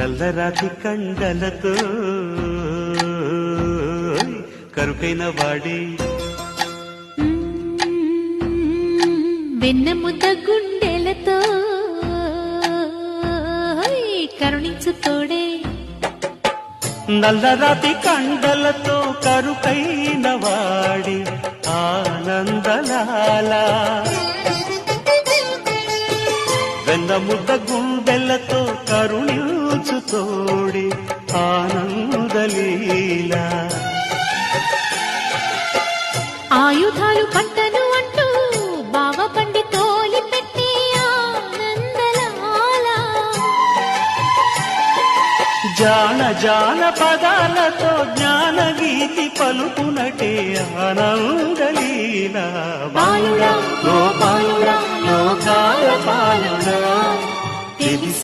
నల్లరాతి కండలతో కరుకైన వాడే వెన్నెముద్ద గుండెలతో కరుణించు తోడే. నల్లరాతి కండలతో కరుకైన వాడి ఆనందలాల వెన్నముద్ద గుండెలతో కరుణించు తోడి ఆనందలీల. ఆయుధాలు పట్టను అంటూ బావ పండి తోలి పెట్టి ఆనందలాల జాన జాన పదాలతో జ్ఞానగీతి పలుకునటే ఆనందలీల. బాలుడా గోపాలుడా లోకాల పాలుడా తెలిసి